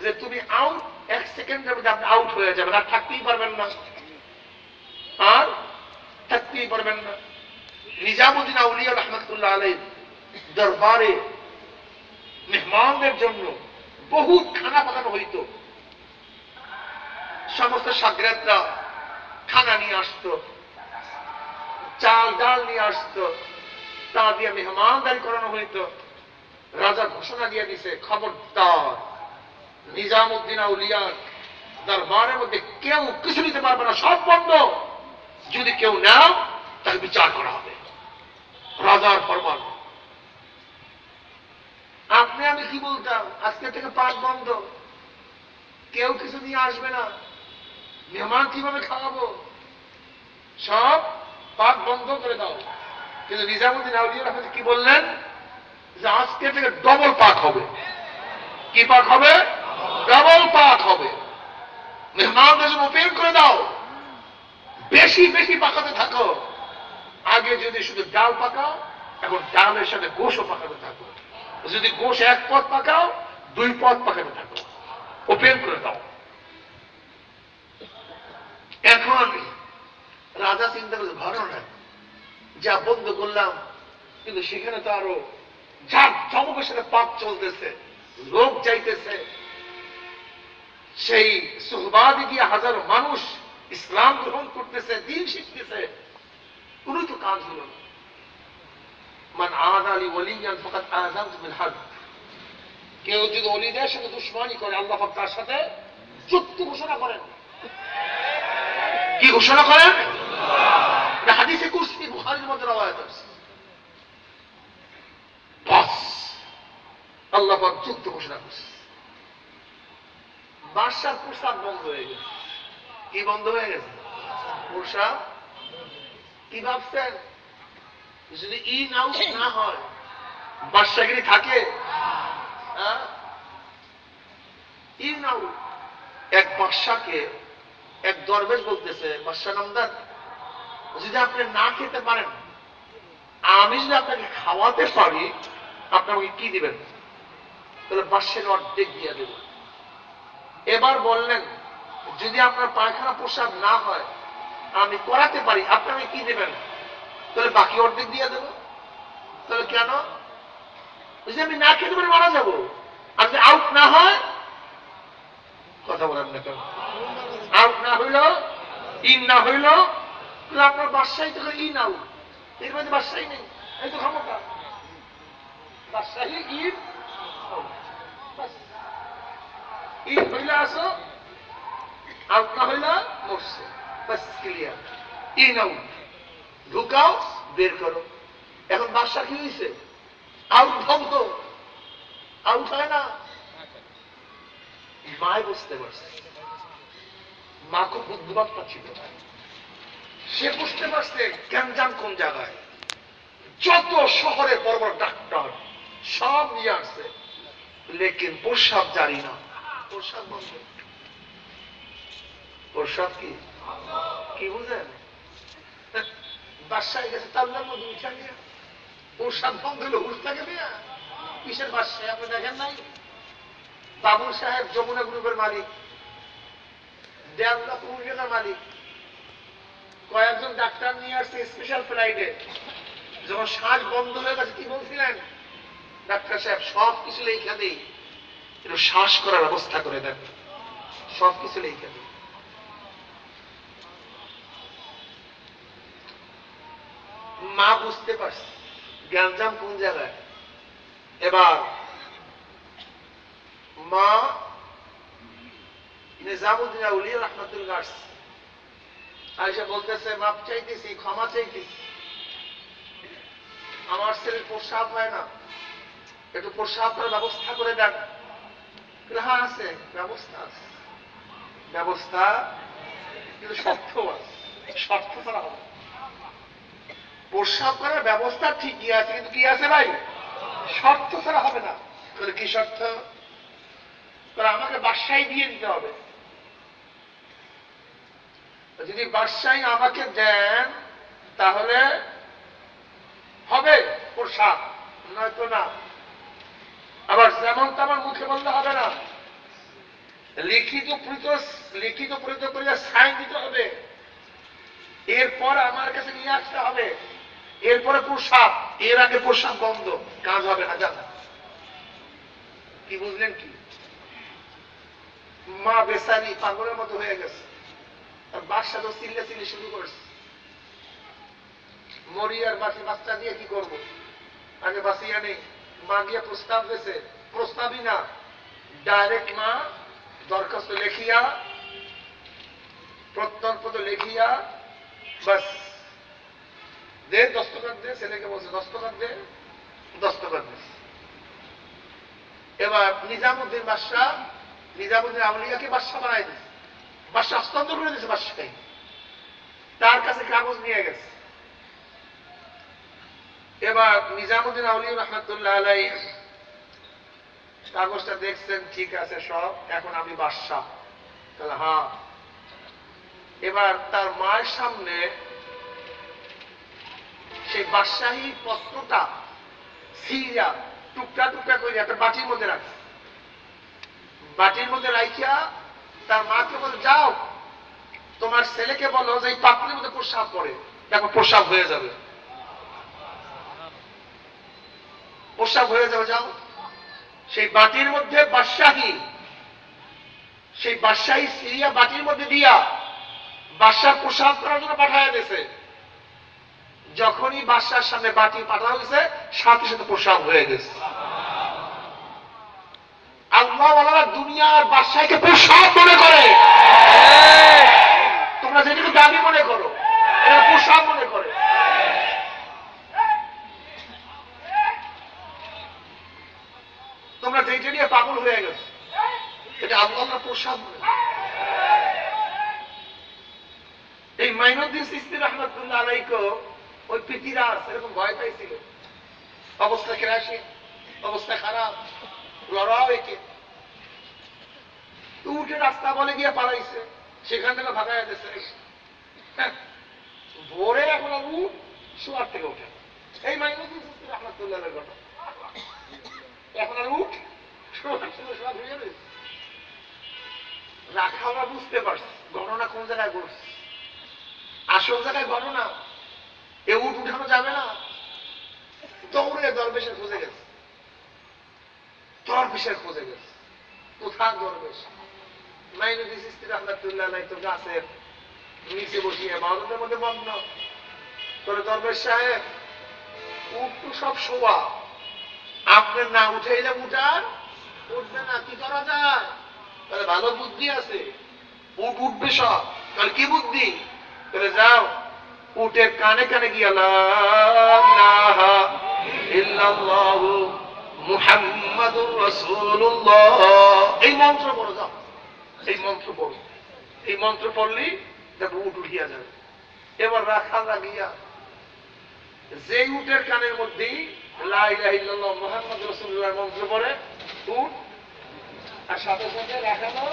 [SPEAKER 2] যে তুমি আউট, 1 সেকেন্ডের মধ্যে আপনি আউট হয়ে যাবেন, আর থাকতেই পারবেন না, আর থাকতেই পারবেন না। নিজামুদ্দিন আউলিয়া রহমতুল্লাহ আলাইহি দরবারে মেহমানদের জন্য বহুত খানা পাকানো হইত। সমস্ত সাগরেদরা খানা নিয়ে আসতো, চাল ডাল নিয়ে আসতো, তা দিয়ে মেহমানদারি করানো হইত। রাজা ঘোষণা দিয়ে দিছে, খবরদার নিজামউদ্দিন আউলিয়ার দরবারের মধ্যে কেউ কিছু নিতে পারবে না, সব বন্ধ। যদি কেউ নাও তাকে বিচার করা হবে। রাজার ফরমান। আপনি আমি কি বলতাম, আজকে থেকে পাক বন্ধ, কেউ কিছু নিয়ে আসবে না, মেহমান কিভাবে খাওয়াবো, সব পাক বন্ধ করে দাও। কিন্তু নিজামউদ্দিন আউলিয়া রহমত কি বললেন, যে আজকে থেকে ডবল পাক হবে। কি পাক হবে? ডবল পাক হবে। মেহমানদের জন্য ওপেন করে দাও, বেশি বেশি পাকাতে থাকো। আগে যদি শুধু ডাল পাকাও, এখন ডালের সাথে গোশও পাকাতে থাকো। যদি গোশ এক পদ পাকাও, 2 পদ পাকাতে থাকো, ওপেন করে দাও। এখন রাজা চিন্তা করছে, ঘটনা যা বন্ধ করলাম, কিন্তু সেখানে তো আরো যার চমকের সাথে পাপ চলতেছে, লোক যাইতেছে। সেই সুহবাদে গিয়ে হাজারো মানুষ ইসলাম গ্রহণ করতেছে, দিন শিখতেছে, কোন তো কাজ হলো না। মান আদা লি ওয়ালিয়ান ফাকাদ আযানতু বিল হাদ। কেউ যদি ওলিদের সাথে দুশমনি করে, আল্লাহ পাক তার সাথে যুদ্ধ ঘোষণা করেন। কি ঘোষণা করেন? এটা হাদিসে কুরসি, বুখারীর মধ্যে রওয়ায়াত আছে। বাস আল্লাহ পাক যুদ্ধ ঘোষণা করছে। বাদশার প্রসাদ বন্ধ হয়ে গেছে। কি বন্ধ হয়ে গেছে? প্রসাদ। কি ভাবছেন, যদি ইন আউট না হয় বাদশাগিরি থাকে? In out. এক বাদশাকে এক দরবেশ বলতেছে, বাদশা নামদার, যদি আপনি না খেতে পারেন, আমি যদি আপনাকে খাওয়াতে পারি, আপনি আমাকে কি দিবেন? তাহলে বাদশাকে অর্ধেক দিয়ে দেব। এবার বললেন, যদি আপনার পায়খানা প্রসাদ না হয়, আমি করাতে পারি, আপনি আমাকে কি দেবেন? তাহলে বাকি অর্ধেক দিয়ে দেব। তাহলে কেন? যদি আমি না খেতে পারি মারা যাবো, আর যদি আউট না হয়, কথা বলেন না কেন? আউট না হইল, ইন না হইল, তাহলে আপনার বাদশাহী তো ইন আউট, এর মধ্যে বাদশাহী নেই। এই তো ক্ষমতা, বাদশাহী ইন ইন হইলে আসো, আউট না হইল মরছে, বাস ক্লিয়ার। ইন আউট, ঢুকাও বের করো। এখন বাদশা কি হয়েছে? আউট বন্ধ, আউট হয় না। মায় বুঝতে পারছে, মা খুব বুদ্ধিমত্তা ছিল, সে বুঝতে পারছে গ্যাঞ্জাম কোন জায়গায়। যত শহরে বড় বড় ডাক্তার সব নিয়ে আসছে, লেকিন প্রসাব জারি না, প্রসাব বন্ধ। প্রসাব কি কি বুঝেন? বাদশাহ গেছে তাল্লার মধ্যে উঠা নিয়ে, প্রসাব বন্ধ হলো, উঠতে নিয়ে। কিসের বাদশাহ আপনি দেখেন নাই? বাবুল সাহেব যমুনা গ্রুপের মালিক, 1.5 লক্ষ টাকার মালিক। কয়েকজন ডাক্তার নিয়ে আসছে স্পেশাল ফ্লাইটে। যখন শ্বাস বন্ধ হয়ে গেছে, কি বলছিলেন? ডাক্তার সাহেব সবকিছু লেখা দেই, একটু শ্বাস করার ব্যবস্থা করে দেন, সবকিছু লেখা দেই। মা বুঝতে পারছে গ্যাঞ্জাম কোন জায়গায়। এবার মা নিজামউদ্দিন আউলিয়া রহমাতুল্লাহ আয়েশা বলতেছে, মাপ চাইতেছি, ক্ষমা চাইতেছি, আমার ছেলের প্রসাব হয় না, একটু প্রসাব করার ব্যবস্থা করে দেন। হ্যাঁ আছে, ব্যবস্থা আছে, ব্যবস্থা, কিন্তু শর্ত আছে, শর্ত ছাড়া হবে। প্রসাব করার ব্যবস্থা ঠিকই আছে, কিন্তু কি আছে ভাই? শর্ত ছাড়া হবে না। তাহলে কি শর্ত? আমাকে বাদশাহী দিয়ে দিতে হবে। যদি বাদশাহী আমাকে দেন তাহলে হবে প্রসাব, নয়তো না। আবার যেমন তেমন মুখে বললে হবে না, লিখিত পরিত করে সাইন দিতে হবে, এরপর আমার কাছে নিয়ে আসতে হবে। এরপরে প্রসাব, এর আগে প্রসাব বন্ধ, কাজ হবে না। জানা কি বুঝলেন? কি মা বেচারি পাগলের মতো হয়ে গেছে, আর বাচ্চা তো চিল্লা চিল্লি শুরু করছে, মরি আর বাকি বাচ্চা দিয়ে কি করব, আগে বাঁচিয়া নেই। মা গিয়ে প্রস্তাব দিয়েছে, প্রস্তাবই না, ডাইরেক্ট মা দরখাস্ত লেখিয়া, প্রত্যর্পণ লিখিয়া বাস দে, দস্তখত দে, ছেলেকে বলছে দস্তখত দে, দস্তখত দে। এবার নিজামুদ্দিন বাদশাহ, নিজামুদ্দিন আউলিয়াকে বাদশাহ বানাই দিয়েছে, বাদশাহ হস্তান্তর করে দিয়েছে বাদশাহী, তার কাছে কাগজ নিয়ে গেছে। এবার নিজামুদ্দিন আউলিয়া রহমতুল্লাহ আলাইহি কাগজটা দেখছেন, ঠিক আছে সব, এখন আমি বাদশাহ। তাহলে হ্যাঁ। এবার তার মায়ের সামনে সেই বাদশাহী পত্রটা সিরিয়া টুকরা টুকরা করে একটা বাটির মধ্যে রাখছে, বাটির মধ্যে রাখিয়া তার মাকে বলে, যাও তোমার ছেলেকে বলো যে এই পাত্রের মধ্যে প্রসাব করে, দেখো প্রসাব হয়ে যাবে, প্রসাব হয়ে যাবে, যাও। সেই বাটির মধ্যে বাদশাহী, সেই বাদশাহী সিরিয়া বাটির মধ্যে দিয়া বাদশাহ প্রসাব করার জন্য পাঠাইয়া দিয়েছে। যখনই বাদশার সামনে বাটি পাঠানো হয়েছে, সাথে সাথে প্রসাব হয়ে গেছে। আল্লাহওয়ালারা দুনিয়ার বাদশাহকে প্রসাব মনে করে, তোমরা যেটাকে দাবি মনে করো, এটা প্রসাব মনে করে। তোমরা যেটা নিয়ে পাগল হয়ে গেছো, এটা আল্লাহর প্রসাদ মনে করে। এই মাইনুদ্দিন চিশতি রহমতুল্লাহ আলাইহি ওই পৃথিবীরাজ এরকম ভয় পাইছিল, অবস্থা কেরাসি, অবস্থা খারাপ, লড়াও একে উঠে রাস্তা বলে গিয়ে পালাইছে, সেখান থেকে ভাগাইয়া দিয়েছে। ভোরে এখন আর উঠ শোয়ার থেকে উঠে, এই মাইনুদ্দিন চিশতি রহমতুল্লাহ আলাইহির ঘটনা। এখন আর উঠ শোয়ার থেকে শোয়া হয়ে গেছে। রাখালরা বুঝতে পারছে ঘটনা কোন জায়গায় ঘটছে, আসল জায়গায় ঘটনা, এ উঠ উঠানো যাবে না। দৌড়ে দরবেশের খোঁজে গেছে, দরবেশের খোঁজে গেছে, কোথায় দরবেশ? মাইনুদ্দিন চিশতি রহমতুল্লাহ আলাইহি তো গাছের নিচে বসিয়ে মাওলাদের মধ্যে মগ্ন করে, দরবেশ সাহেব উঠ তো সব শোয়া, আপনার না উঠাইলে উঠান, উঠবে না, কি করা যায়? তাহলে ভালো বুদ্ধি আছে, উঠ উঠবে সব। তাহলে কি বুদ্ধি? তাহলে যাও উটের কানে কানে গিয়া লা ইলাহা ইল্লাল্লাহু মুহাম্মাদুর রাসূলুল্লাহ এই মন্ত্র পড়ো, যাও এই মন্ত্র পড়ো, এই মন্ত্র পড়লেই দেখো উট উঠিয়া যাবে। এবার রাখালরা গিয়া যে উটের কানের মধ্যেই লা ইলাহা ইল্লাল্লাহ মুহাম্মাদুর রাসূলুল্লাহ মন্ত্র পড়ে, উট আর সাথে সাথে রাখালো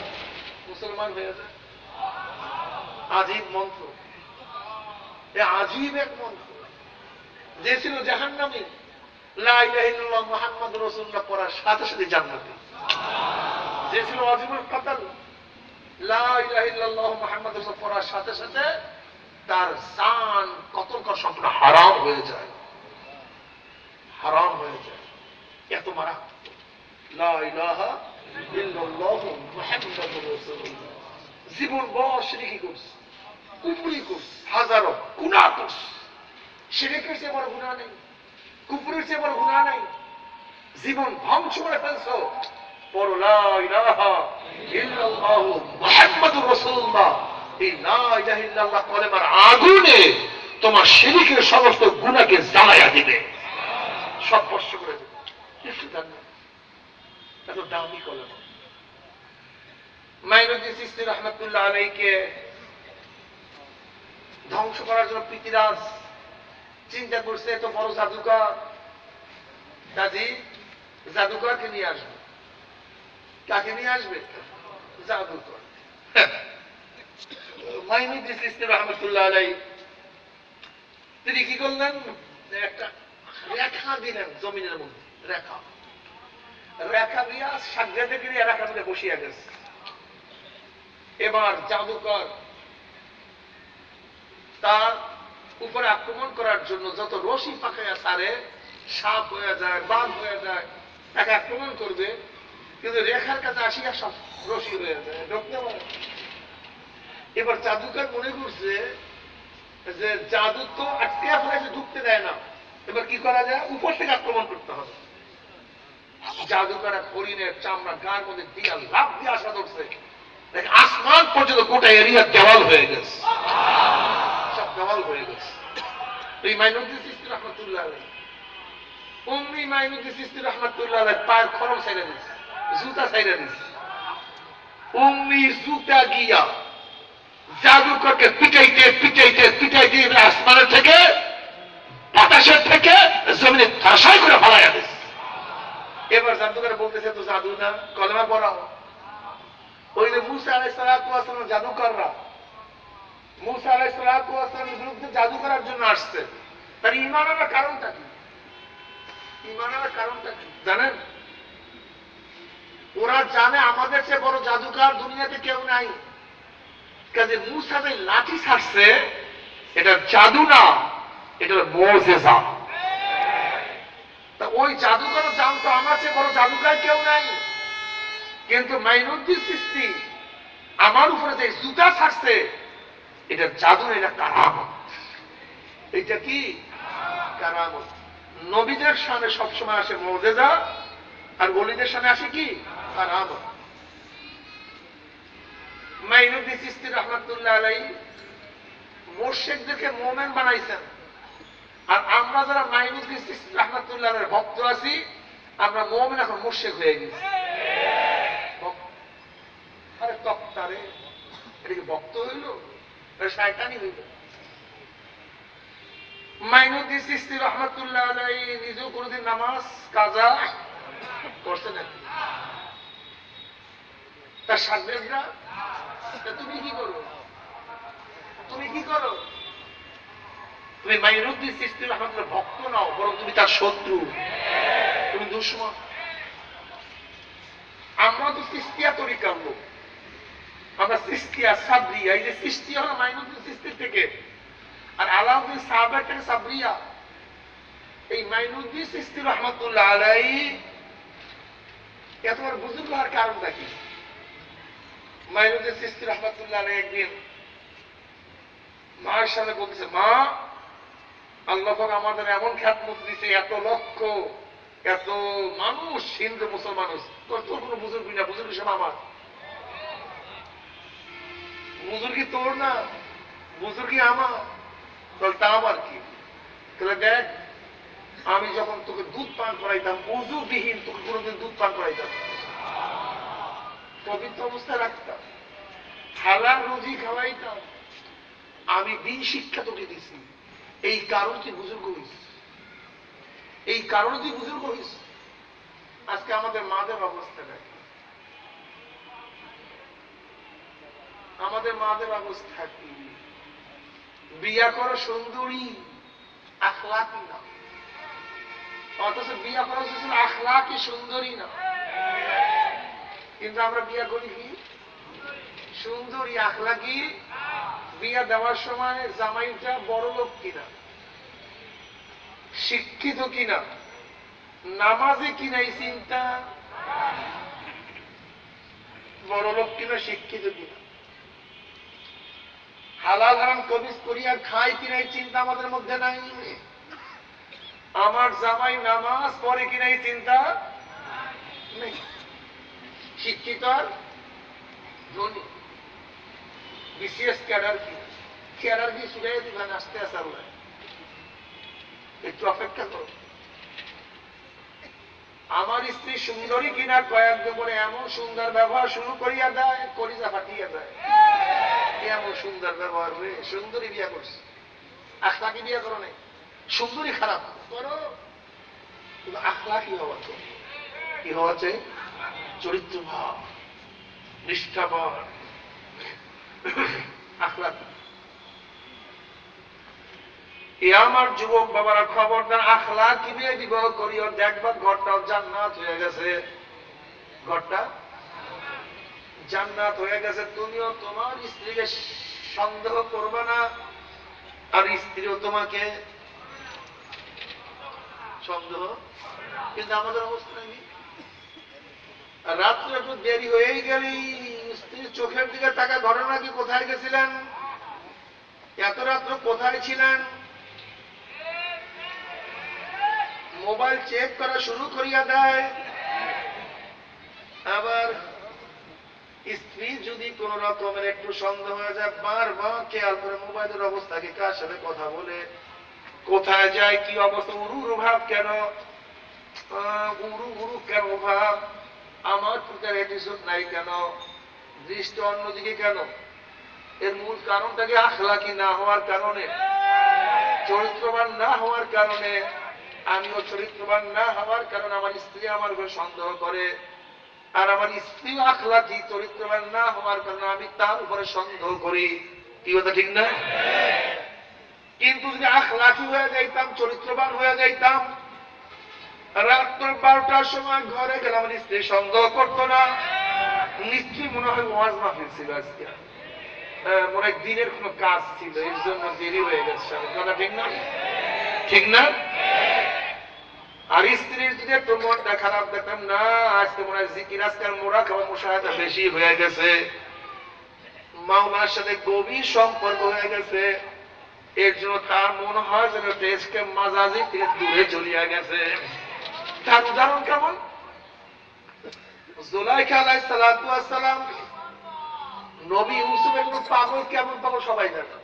[SPEAKER 2] মুসলমান হয়ে যায়। আজীব মন্ত্র, আজীব এক মন্ত্র। যে ছিল জাহান্নামী, লা ইলাহা ইল্লাল্লাহ মুহাম্মাদুর রাসূলুল্লাহ পড়ার সাথে সাথে জান্নাতি। যে ছিল ওয়াজিবুল কতল, লা ইলাহা ইল্লাল্লাহ মুহাম্মাদুর রাসূলুল্লাহ পড়ার সাথে সাথে তার জান কতল করা সম্পূর্ণ হারাম হয়ে যায়, হারাম হয়ে যায়। এত মারাত্মক লা ইলাহা ইল্লাল্লাহু মুহাম্মাদুর রাসূলুল্লাহ। জীবন বড় শিরকি করছে, কুফরি করছে, হাজারো গুনাহ করছে। শিরকের চেয়ে বড় গুনাহ নেই, কুফরের চেয়ে বড় গুনাহ নেই। জীবন ধ্বংস করে ফেলছো, পড়ো লা ইলাহা ইল্লাল্লাহু মুহাম্মাদুর রাসূলুল্লাহ। এই লা ইলাহা ইল্লাল্লাহ কলেমার আগুনে তোমার শিরকের সমস্ত গুনাহকে জ্বালাইয়া দিবে, সব ভস্ম করে দেবে। কিছু জানেন না, এত দামি কলেমা। মাইনুদ্দিন চিশতি রহমতুল্লাহ আলাইহিকে ধ্বংস করার জন্য পৃথিবীরাজ চিন্তা করছে, এত বড় জাদুকর, কাজী জাদুকরকে নিয়ে আসবে। কাকে নিয়ে আসবে? জাদুকর। মাইনুদ্দিন চিশতি রহমতুল্লাহ আলাইহি তিনি কি করলেন, একটা রেখা দিলেন জমিনের মধ্যে, রেখা রেখা দিয়া সাগরেদে গিয়ে রেখার মধ্যে বসিয়া গেছে। এবার জাদুকর তার
[SPEAKER 1] উপরে আক্রমণ করার জন্য যত রশি পাকাইয়া সারে, সাপ হয়ে যায়, বাঘ হয়ে যায়, তাকে আক্রমণ করবে, কিন্তু রেখার কাছে আসিয়া সব রশি হয়ে যায়, ঢুকতে পারে। এবার জাদুকর মনে করছে যে জাদু তো আটকে ফেলেছে, ঢুকতে দেয় না, এবার কি করা যায়, উপর থেকে আক্রমণ করতে হবে। জাদুকর হরিণের চামড়া গায়ের মধ্যে দিয়া লাভ দিয়ে আসা ধরছে, আসমান পর্যন্ত গোটা এরিয়া দেওয়াল হয়ে গেছে, সব দেওয়াল হয়ে গেছে। এই মাইনুদ্দিন চিশতি রহমাতুল্লাহ আলাইহি, অমনি মাইনুদ্দিন চিশতি রহমাতুল্লাহ আলাইহি পায়ের খরম ছাইড়া দিয়েছে, জুতা ছাইড়া দিয়েছে। অমনি জুতা গিয়া জাদুকরকে পিটাইতে পিটাইতে পিটাইতে আসমানের থেকে, বাতাসের থেকে জমিনে ধাসাই করে ফেলাইয়া দিয়েছে। এবার জাদুকর বলতেছে তো জাদু না, কলেমা পড়াও। ওই যে মুসা আলাইহিস সালাতু ওয়াস সালাম জাদুকররা মুসা আলাইহিস সালাতু ওয়াস সালামের বিরুদ্ধে জাদু করার জন্য আসছে, তার ঈমান আনার কারণটা কি? ঈমান আনার কারণটা কি জানেন? ওরা জানে আমাদের চেয়ে বড় জাদুকর দুনিয়াতে কেউ নাই। কাজে মুসা যে লাঠি ছাড়ছে এটা জাদু না, এটা মুজিজা। তা ওই জাদুকর জানতো আমার চেয়ে বড় জাদুকর কেউ নাই, কিন্তু মাইনুদ্দিন চিশতি আমার উপরে যে জুতা ছাড়ছে এটা জাদু না, এটা কারামত। এটা কি কারামত? নবীদের সামনে সবসময় আসে মুজিজা, আর ওলিদের সামনে আসে কি কারামত। মাইনুদ্দিন চিশতি রহমাতুল্লাহ আলাইহি মুশরিকদেরকে মুমিন বানাইছেন, আর আমরা যারা মাইনুদ্দিন চিশতি রহমাতুল্লাহ আলাইহির ভক্ত আছি, আমরা মুমিন এখন মুশরিক হয়ে গেছি। আরে তক্তারে, এটা কি ভক্ত হইল? এটা শয়তানি হইল। মাইনুদ্দিন চিশতি রহমাতুল্লাহ আলাইহি নিজেও কোনদিন নামাজ কাজা করছে না, তার সাগরেদরা। তুমি কি করো? তুমি কি করো? তুমি মাইনুদ্দিন চিশতি রহমাতুল্লাহ ভক্ত নাও, বরং তুমি তার শত্রু, তুমি দুশমন। আমরা তো চিশতিয়া তরিকার লোক, আমরা চিশতিয়া সাবরিয়া। এই যে চিশতি হলো মাইনুদ্দিন চিশতির থেকে, আর আলাউদ্দিন সাহাবের থেকে সাবরিয়া। এই মাইনুদ্দিন চিশতি রহমাতুল্লাহ আলাইহি এত বড় বুজুর্গ হওয়ার কারণটা কি? মাইনুদ্দিন চিশতি রহমাতুল্লাহ আলাইহি একদিন মার সামনে বলতেছে, মা, আল্লাহ পাক আমাদের এমন খ্যাতমত দিছে, এত লক্ষ, এত মানুষ, হিন্দু মুসলমান, তোর কোনো বুজুর্গি না, বুজুর্গি সব আমার। বুজুর্গি তোর না, বুজুর্গি আমার। তাহলে তা আবার কি? তাহলে দেখ, আমি যখন তোকে দুধ পান করাইতাম, উযুবিহীন তোকে কোনোদিন দুধ পান করাইতাম, পবিত্র অবস্থায় রাখতাম, হালাল রুজি খাওয়াইতাম, আমি দিন শিক্ষা তোকে দিছি। এই কারণ তুই বুজুর্গ হইস, এই কারণে তুই বুজুর্গ হইস। আজকে আমাদের মাদের অবস্থা দেখ, আমাদের মাদের অবস্থা কি? বিয়া করো সুন্দরী, আখলাকি না, অথচ বিয়া করা হচ্ছে আখলাকি সুন্দরী না। কিন্তু আমরা বিয়া করি কি? সুন্দরী, আখলাকি। বিয়া দেওয়ার সময় জামাইটা বড় লোক কিনা, শিক্ষিত কিনা, নামাজে কিনা, এই চিন্তা। বড় লোক কিনা, শিক্ষিত কিনা, হালাল হারাম কবিজ করিয়া খাই কিনা, এই চিন্তা আমাদের মধ্যে নাই। আমার জামাই নামাজ পড়ে কিনা, এই চিন্তা নেই। শিক্ষিত আর ধনী, বিসিএস ক্যাডার কি, ক্যাডার কি শুনে দিবেন, আসতে আসা একটু অপেক্ষা করো। আমার স্ত্রী সুন্দরী কিনা, কয়েকদিন পরে এমন সুন্দর ব্যবহার শুরু করিয়া দেয়, কলিজা ফাটিয়া দেয়। এমন সুন্দর ব্যবহার হয়ে সুন্দরী বিয়া করছে, আখলাকি বিয়া করো নাই। সুন্দরী খারাপ করো, কিন্তু আখলাকি হওয়া তো কি হওয়া চাই? চরিত্রভাব, নিষ্ঠাবান, আখলাকি। এ আমার যুবক বাবারা, খবরদার আখলাকি বিয়ে বিবাহ করিও, দেখবা ঘরটাও জান্নাত হয়ে গেছে, ঘরটা জান্নাত হয়ে গেছে। তুমিও তোমার স্ত্রীকে সন্দেহ করবে না,
[SPEAKER 2] আর স্ত্রীও তোমাকে সন্দেহ। কিন্তু আমাদের অবস্থা নেই। রাত্রে একটু দেরি হয়েই গেলি স্ত্রীর চোখের দিকে টাকা ধরে নাকি কোথায় গেছিলেন, এত রাত্র কোথায় ছিলেন, মোবাইল চেক করা শুরু করিয়া দেয়। আবার স্ত্রী যদি কোন রকমের একটু সন্দেহ হয়ে যায়, বারবার খেয়াল করে মোবাইলের অবস্থাকে, কার সাথে কথা বলে, কোথায় যায়, কি অবস্থা, উরু উরু ভাব কেন, উরু উরু কেন ভাব, আমার প্রকার অ্যাটিটিউড নাই কেন, দৃষ্টি অন্যদিকে কেন। এর মূল কারণটাকে আখলাকি না হওয়ার কারণে, চরিত্রবান না হওয়ার কারণে, আমিও চরিত্রবান না হওয়ার কারণে আমার স্ত্রী আমার উপর সন্দেহ করে, আর আমার স্ত্রী আখলাকি চরিত্রবান না হওয়ার কারণে আমি তার উপরে সন্দেহ করি। কি কথা ঠিক না? কিন্তু যদি আখলাকি হয়ে যাইতাম, চরিত্রবান হয়ে যাইতাম, রাত্র 12টার সময় ঘরে গেলে আমার স্ত্রী সন্দেহ করতো না। নিশ্চয়ই মনে হয় ওয়াজ মাহফিল ছিল আজকে, মনে হয় দিনের কোন কাজ ছিল, এর জন্য দেরি হয়ে গেছে। কথা ঠিক না? ঠিক না? আর স্ত্রীর যদি একটু মনটা খারাপ দেখতাম, না আজকে মনে হয় জিকির, আজকাল মোরা খাওয়া মুশাহাদা বেশি হয়ে গেছে, মাওলার সাথে গভীর সম্পর্ক হয়ে গেছে, এর জন্য তার মনে হয় যেন দেশকে মাজাজি থেকে দূরে চলিয়া গেছে। তার উদাহরণ কেমন? যুলাইখা আলাইহিস সালাতু ওয়াস সালাম, নবী ইউসুফ একটু পাগল, কেমন পাগল সবাই জানে।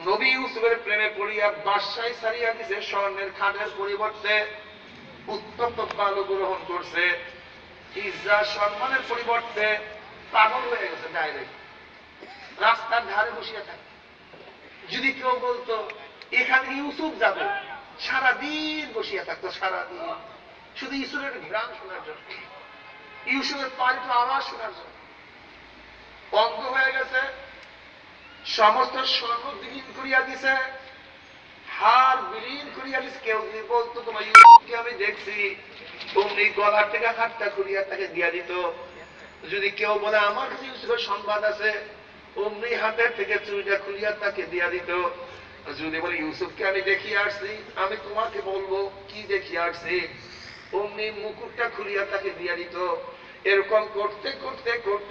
[SPEAKER 2] নবী ইউসুফের প্রেমে পড়িয়া বাদশাহী ছাড়িয়া দিছে, স্বর্ণের খাটের পরিবর্তে উত্তপ্ত বালু গ্রহণ করছে, ইজ্জত সম্মানের পরিবর্তে পাগল হয়ে গেছে। ডাইরেক্ট রাস্তার ধারে বসিয়া থাকে। যদি কেউ বলতো এখানে ইউসুফ যাবে, সারাদিন বসিয়া থাকতো, সারাদিন শুধু ইউসুফের গ্রাম শোনার জন্য, ইউসুফের পালিত আওয়াজ শোনার জন্য। অন্ধ হয়ে গেছে, সমস্ত স্বর্ণ বিলীন করিয়া দিছে, হার বিলীন করিয়া দিছে। কেউ যদি বলতো তোমার ইউসুফকে আমি দেখছি, তুমি গলার থেকে হাতটা খুলিয়া তাকে দিয়া দিত। যদি কেউ বলে আমার কাছে ইউসুফের সংবাদ আছে, অমনি হাতের থেকে চুরিটা খুলিয়া তাকে দিয়া দিত। যদি বলে ইউসুফকে আমি দেখিয়ে আসছি, আমি তোমাকে বলবো কি দেখিয়ে আসছি, অমনি মুকুটটা খুলিয়া তাকে দিয়া দিত। এরকম করতে করতে করতে